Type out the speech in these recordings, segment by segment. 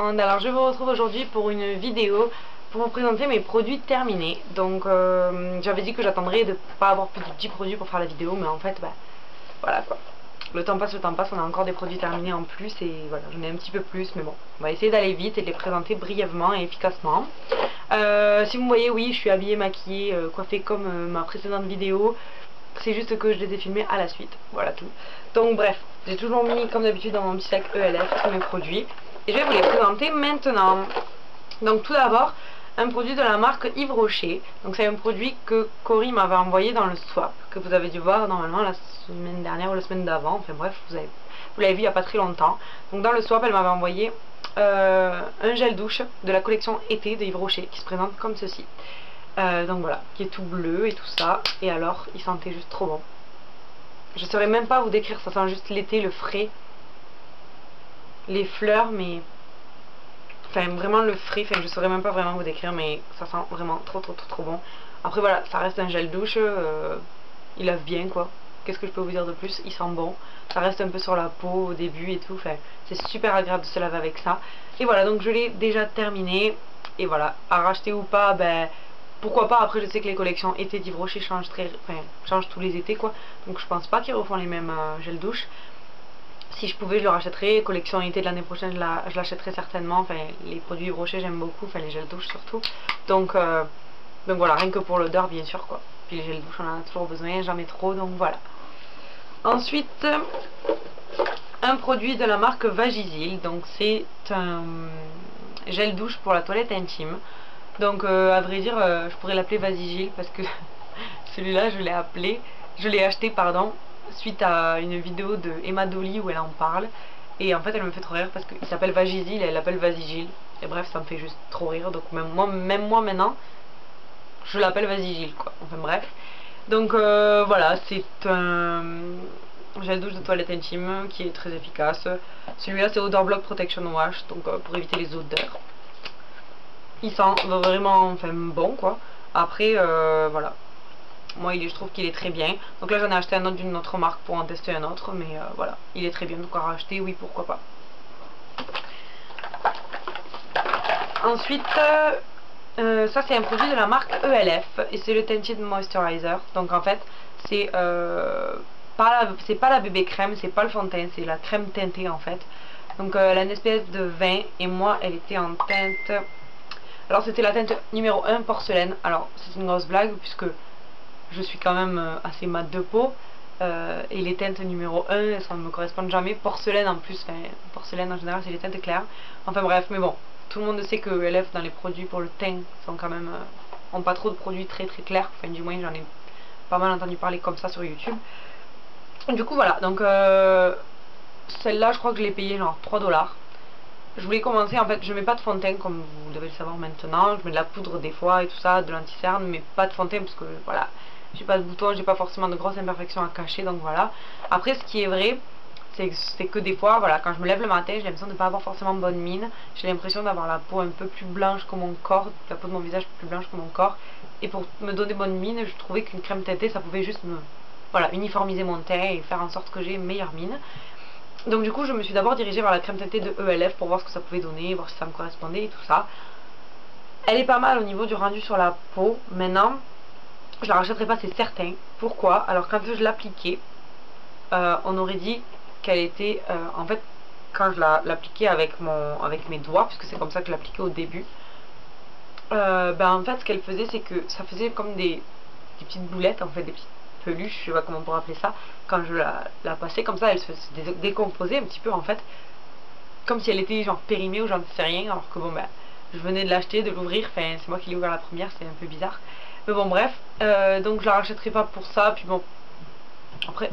monde, alors je vous retrouve aujourd'hui pour une vidéo pour vous présenter mes produits terminés. Donc j'avais dit que j'attendrais de pas avoir plus de 10 produits pour faire la vidéo, mais en fait voilà quoi. Le temps passe, on a encore des produits terminés en plus et voilà, j'en ai un petit peu plus, mais bon, on va essayer d'aller vite et de les présenter brièvement et efficacement. Si vous me voyez, oui, je suis habillée, maquillée, coiffée comme ma précédente vidéo. C'est juste que je les ai filmés à la suite, voilà tout. Donc bref, j'ai toujours mis comme d'habitude dans mon petit sac ELF tous mes produits. Et je vais vous les présenter maintenant. Donc tout d'abord, un produit de la marque Yves Rocher. Donc c'est un produit que Cory m'avait envoyé dans le swap, que vous avez dû voir normalement la semaine dernière ou la semaine d'avant. Enfin bref, vous l'avez vu il n'y a pas très longtemps. Donc dans le swap, elle m'avait envoyé un gel douche de la collection été de Yves Rocher qui se présente comme ceci. Donc voilà, qui est tout bleu et tout ça. Et alors, il sentait juste trop bon. Je saurais même pas vous décrire, ça sent juste l'été, le frais, les fleurs, mais enfin vraiment le frais. Enfin, je saurais même pas vraiment vous décrire, mais ça sent vraiment trop bon. Après voilà, ça reste un gel douche, il lave bien quoi. Qu'est-ce que je peux vous dire de plus? Il sent bon, ça reste un peu sur la peau au début et tout. Enfin, c'est super agréable de se laver avec ça. Et voilà, donc je l'ai déjà terminé. Et voilà, à racheter ou pas, pourquoi pas. Après je sais que les collections été d'Yves Rocher changent tous les étés quoi. Donc je pense pas qu'ils refont les mêmes gel douche. Si je pouvais je le rachèterais. Collection été de l'année prochaine je l'achèterais certainement. Enfin les produits Yves Rocher j'aime beaucoup. Enfin les gel douche surtout. Donc voilà, rien que pour l'odeur bien sûr quoi. Puis les gel douche on en a toujours besoin, jamais trop, donc voilà. Ensuite un produit de la marque Vagisil. Donc c'est un gel douche pour la toilette intime. Donc à vrai dire je pourrais l'appeler Vasigil parce que celui-là je l'ai acheté pardon suite à une vidéo de Emma Dolly où elle en parle. Et en fait elle me fait trop rire parce qu'il s'appelle Vagisil et elle l'appelle Vasigil. Et bref, ça me fait juste trop rire. Donc même moi maintenant je l'appelle Vasigil quoi. Enfin bref. Donc voilà, c'est un gel douche de toilette intime qui est très efficace. Celui-là c'est Odor Block Protection Wash, donc pour éviter les odeurs. Il sent vraiment bon quoi. Après voilà, moi je trouve qu'il est très bien. Donc là j'en ai acheté un autre d'une autre marque pour en tester un autre. Mais voilà, il est très bien, donc à racheter, oui pourquoi pas. Ensuite ça c'est un produit de la marque ELF et c'est le Tinted Moisturizer. Donc en fait c'est pas la bébé crème, c'est pas le fond de teint, c'est la crème teintée en fait. Donc elle a une espèce de vin et moi elle était en teinte. Alors c'était la teinte numéro 1 porcelaine. Alors c'est une grosse blague puisque je suis quand même assez mat de peau. Et les teintes numéro 1 ça ne me correspond jamais. Porcelaine en plus, porcelaine en général c'est les teintes claires. Enfin bref, mais bon, tout le monde sait que ELF dans les produits pour le teint sont quand même ont pas trop de produits très clairs. Enfin du moins j'en ai pas mal entendu parler comme ça sur YouTube. Du coup voilà, donc celle-là je crois que je l'ai payée genre 3 $. Je voulais commencer, en fait je mets pas de fond de teint comme vous devez le savoir maintenant. Je mets de la poudre des fois et tout ça, de l'anti-cerne, mais pas de fond de teint parce que voilà, j'ai pas de boutons, j'ai pas forcément de grosses imperfections à cacher, donc voilà. Après ce qui est vrai, c'est que des fois, voilà, quand je me lève le matin, j'ai l'impression de pas avoir forcément bonne mine. J'ai l'impression d'avoir la peau un peu plus blanche que mon corps, la peau de mon visage plus blanche que mon corps. Et pour me donner bonne mine, je trouvais qu'une crème teintée, ça pouvait juste voilà, uniformiser mon teint et faire en sorte que j'ai une meilleure mine. Donc du coup je me suis d'abord dirigée vers la crème teintée de ELF pour voir ce que ça pouvait donner, voir si ça me correspondait et tout ça. Elle est pas mal au niveau du rendu sur la peau. Maintenant je la rachèterai pas, c'est certain. Pourquoi? Alors quand je l'appliquais on aurait dit qu'elle était en fait quand je l'appliquais avec mes doigts, puisque c'est comme ça que je l'appliquais au début, en fait ce qu'elle faisait c'est que ça faisait comme des petites boulettes, en fait des petites peluche, je sais pas comment on pourrait appeler ça. Quand je la passais comme ça, elle se décomposait un petit peu en fait, comme si elle était genre périmée ou j'en sais rien, alors que bon je venais de l'acheter, de l'ouvrir, enfin c'est moi qui l'ai ouvert la première, c'est un peu bizarre. Mais bon bref, donc je la rachèterai pas pour ça. Puis bon, après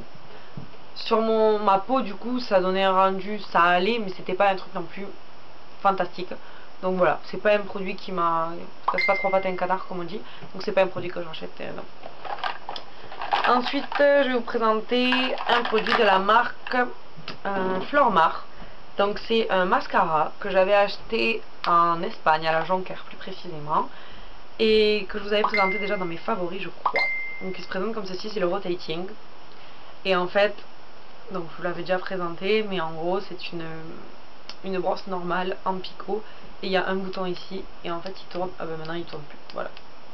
sur ma peau du coup ça donnait un rendu, ça allait, mais c'était pas un truc non plus fantastique. Donc voilà, c'est pas un produit qui m'a casse pas trop pattes un canard comme on dit, donc c'est pas un produit que j'achète non. Ensuite, je vais vous présenter un produit de la marque Flormar. Donc c'est un mascara que j'avais acheté en Espagne, à la Jonquère plus précisément, et que je vous avais présenté déjà dans mes favoris je crois. Donc il se présente comme ceci, c'est le Rotating. Et en fait, donc je vous l'avais déjà présenté, mais en gros c'est une brosse normale en picot et il y a un bouton ici et en fait il tourne. Ah bah maintenant il tourne plus, voilà,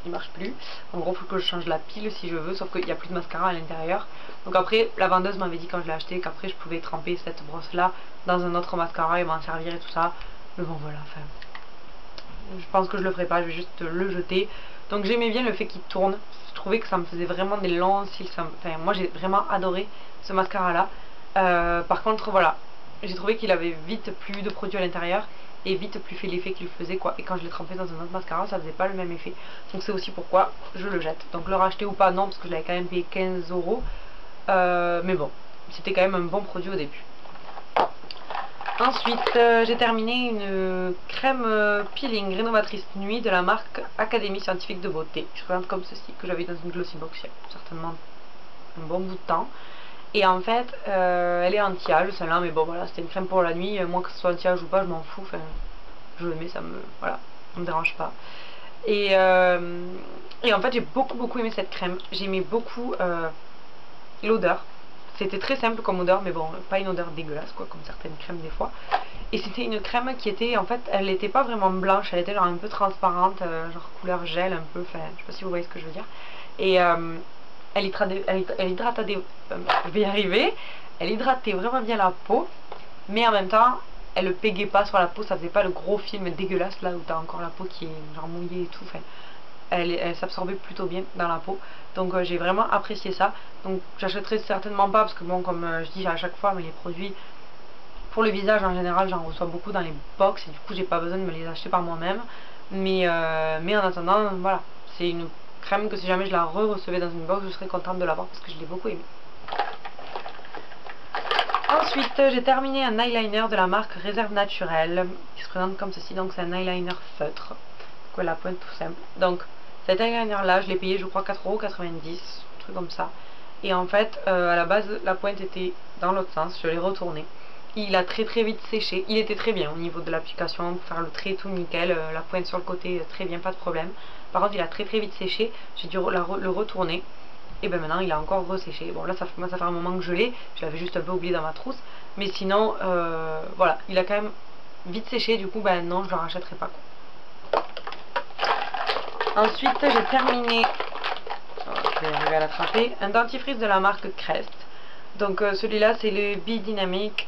il marche plus. En gros, il faut que je change la pile si je veux, sauf qu'il n'y a plus de mascara à l'intérieur. Donc après, la vendeuse m'avait dit quand je l'ai acheté qu'après je pouvais tremper cette brosse là dans un autre mascara et m'en servir et tout ça. Mais bon voilà, enfin, je pense que je le ferai pas, je vais juste le jeter. Donc j'aimais bien le fait qu'il tourne, je trouvais que ça me faisait vraiment des longs cils, enfin moi j'ai vraiment adoré ce mascara là. Par contre voilà, j'ai trouvé qu'il avait vite plus de produit à l'intérieur et vite plus fait l'effet qu'il faisait quoi. Et quand je l'ai trempé dans un autre mascara, ça faisait pas le même effet. Donc c'est aussi pourquoi je le jette. Donc le racheter ou pas, non, parce que je l'avais quand même payé 15 euros. Mais bon, c'était quand même un bon produit au début. Ensuite, j'ai terminé une crème peeling rénovatrice nuit de la marque Académie Scientifique de Beauté. Je présente comme ceci, que j'avais dans une glossy box il y a certainement un bon bout de temps. Et en fait, elle est anti-âge celle-là, mais bon voilà, c'était une crème pour la nuit. Moi, que ce soit anti-âge ou pas, je m'en fous. Enfin, je le mets, ça me dérange pas. Et en fait, j'ai beaucoup aimé cette crème. J'aimais beaucoup l'odeur. C'était très simple comme odeur, mais bon, pas une odeur dégueulasse quoi, comme certaines crèmes des fois. Et c'était une crème qui était, en fait, elle n'était pas vraiment blanche, elle était genre un peu transparente, genre couleur gel un peu, enfin, je sais pas si vous voyez ce que je veux dire. Et elle hydratait, je vais y arriver, elle hydratait vraiment bien la peau, mais en même temps, elle ne pégait pas sur la peau, ça faisait pas le gros film dégueulasse là où t'as encore la peau qui est genre mouillée et tout, enfin. Elle s'absorbait plutôt bien dans la peau, donc j'ai vraiment apprécié ça. Donc j'achèterai certainement pas parce que bon, comme je dis à chaque fois, mais les produits pour le visage en général j'en reçois beaucoup dans les box et du coup j'ai pas besoin de me les acheter par moi-même, mais en attendant voilà, c'est une crème que si jamais je la recevais dans une box je serais contente de l'avoir parce que je l'ai beaucoup aimée. Ensuite j'ai terminé un eyeliner de la marque Réserve Naturelle qui se présente comme ceci, donc c'est un eyeliner feutre, quoi, la pointe tout simple. Donc cet eyeliner là je l'ai payé je crois 4,90 €, un truc comme ça. Et en fait à la base la pointe était dans l'autre sens, je l'ai retourné. Il a très vite séché, il était très bien au niveau de l'application, pour faire le trait tout nickel, la pointe sur le côté très bien, pas de problème. Par contre il a très vite séché, j'ai dû le retourner. Et ben maintenant il a encore resséché. Bon là ça fait un moment que je l'ai, je l'avais juste un peu oublié dans ma trousse. Mais sinon voilà, il a quand même vite séché, du coup ben non je le rachèterai pas quoi. Ensuite j'ai terminé, je vais arriver à l'attraper, un dentifrice de la marque Crest. Donc celui-là c'est le Bi-Dynamique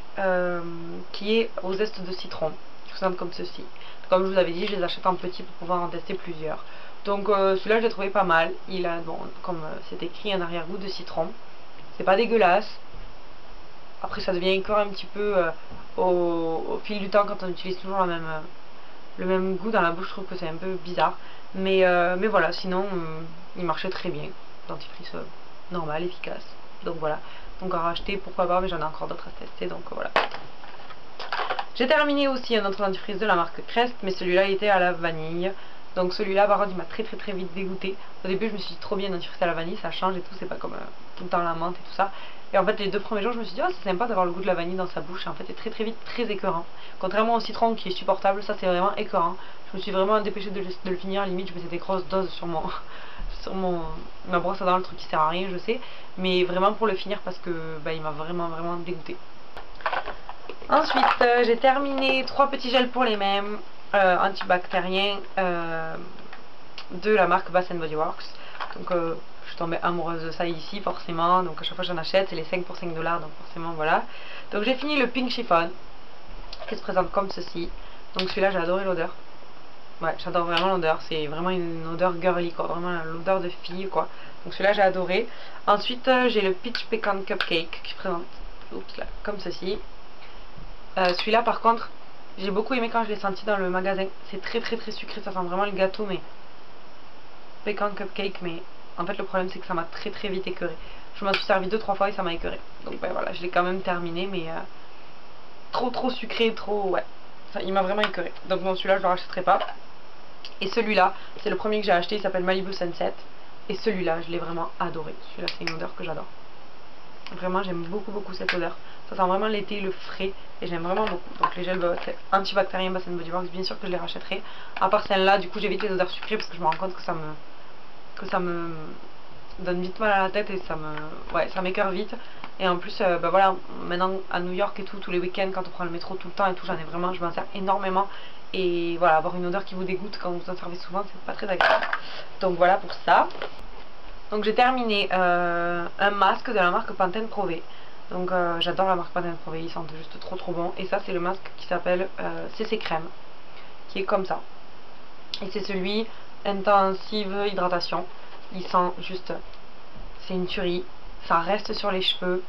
qui est aux zestes de citron. Je présente comme ceci. Comme je vous avais dit, je les achète en petit pour pouvoir en tester plusieurs. Donc celui-là je l'ai trouvé pas mal. Il a, bon, comme c'est écrit, un arrière-goût de citron. C'est pas dégueulasse. Après ça devient encore un petit peu au fil du temps quand on utilise toujours le même goût dans la bouche. Je trouve que c'est un peu bizarre. Mais voilà, sinon il marchait très bien. Dentifrice normal, efficace. Donc voilà. Donc à racheter pourquoi pas, mais j'en ai encore d'autres à tester. Donc voilà. J'ai terminé aussi un autre dentifrice de la marque Crest, mais celui-là il était à la vanille. Donc celui-là par contre il m'a très vite dégoûté. Au début je me suis dit trop bien dentifrice à la vanille, ça change et tout, c'est pas comme tout le temps la menthe et tout ça. Et en fait les 2 premiers jours je me suis dit oh c'est sympa d'avoir le goût de la vanille dans sa bouche, et en fait c'est très vite très écœurant. Contrairement au citron qui est supportable, ça c'est vraiment écœurant. Je me suis vraiment dépêchée de le finir, limite je faisais des grosses doses sur ma brosse à dents, le truc qui sert à rien je sais. Mais vraiment pour le finir parce que bah, il m'a vraiment dégoûté. Ensuite j'ai terminé 3 petits gels pour les mains antibactériens de la marque Bath Body Works. Donc je suis tombée amoureuse de ça ici forcément, donc à chaque fois que j'en achète c'est les 5 pour 5 $, donc forcément voilà. Donc j'ai fini le Pink Chiffon qui se présente comme ceci. Donc celui-là j'ai adoré l'odeur. Ouais, j'adore vraiment l'odeur, c'est vraiment une odeur girly quoi, vraiment l'odeur de fille quoi. Donc celui-là j'ai adoré. Ensuite j'ai le Peach Pecan Cupcake qui se présente là, comme ceci. Celui-là par contre j'ai beaucoup aimé quand je l'ai senti dans le magasin. C'est très sucré, ça sent vraiment le gâteau mais pécan cupcake, mais en fait le problème c'est que ça m'a très vite écœuré. Je m'en suis servi 2-3 fois et ça m'a écœuré. Donc ben voilà, je l'ai quand même terminé mais trop sucré, ouais. Ça, il m'a vraiment écœuré. Donc bon celui-là je le rachèterai pas. Et celui-là, c'est le premier que j'ai acheté, il s'appelle Malibu Sunset. Et celui-là, je l'ai vraiment adoré. Celui-là c'est une odeur que j'adore. Vraiment j'aime beaucoup cette odeur. Ça sent vraiment l'été, le frais, et j'aime vraiment beaucoup. Donc les gels antibactériens Bath Body Works, bien sûr que je les rachèterai. À part celle-là, du coup j'évite les odeurs sucrées parce que je me rends compte que ça me donne vite mal à la tête et ça m'écoeure vite. Et en plus, bah voilà, maintenant à New York et tout, tous les week-ends quand on prend le métro tout le temps et tout, je m'en sers énormément. Et voilà, avoir une odeur qui vous dégoûte quand vous en servez souvent, c'est pas très agréable. Donc voilà pour ça. Donc j'ai terminé un masque de la marque Pantene Pro V. Donc j'adore la marque Pantene Pro V, ils sentent juste trop bon. Et ça c'est le masque qui s'appelle CC Crème, qui est comme ça. Et c'est celui intensive hydratation. Il sent juste, c'est une tuerie, ça reste sur les cheveux,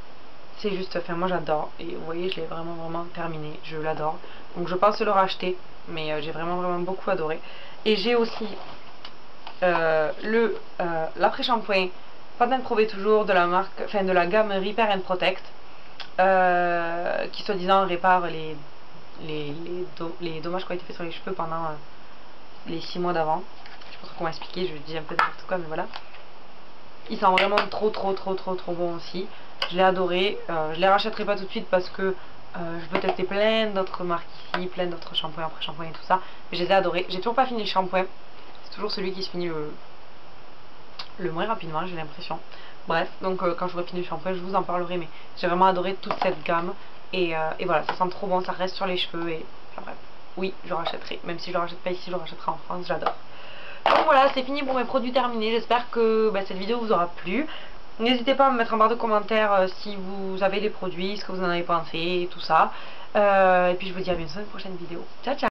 c'est juste, enfin moi j'adore. Et vous voyez, je l'ai vraiment terminé, je l'adore. Donc je pense le racheter, mais j'ai vraiment beaucoup adoré. Et j'ai aussi l'après-shampoing Pantene Pro V toujours de la marque, enfin de la gamme Repair and Protect, qui soi-disant répare les dommages qui ont été faits sur les cheveux pendant les 6 mois d'avant. Je sais pas trop comment expliquer, je dis un peu n'importe quoi, mais voilà. Il sent vraiment trop bon aussi. Je l'ai adoré. Je les rachèterai pas tout de suite parce que je veux tester plein d'autres marques ici, plein d'autres shampoings, après shampoing et tout ça. Mais je les ai adorés. J'ai toujours pas fini le shampoing. C'est toujours celui qui se finit le moins rapidement, j'ai l'impression. Bref, donc quand j'aurai fini le shampoing, je vous en parlerai. Mais j'ai vraiment adoré toute cette gamme. Et voilà, ça sent trop bon, ça reste sur les cheveux. Et enfin, bref, oui, je rachèterai. Même si je le rachète pas ici, je le rachèterai en France, j'adore. Donc voilà, c'est fini pour mes produits terminés. J'espère que cette vidéo vous aura plu. N'hésitez pas à me mettre en barre de commentaires si vous avez des produits, ce que vous en avez pensé et tout ça. Et puis je vous dis à bientôt dans une prochaine vidéo. Ciao ciao.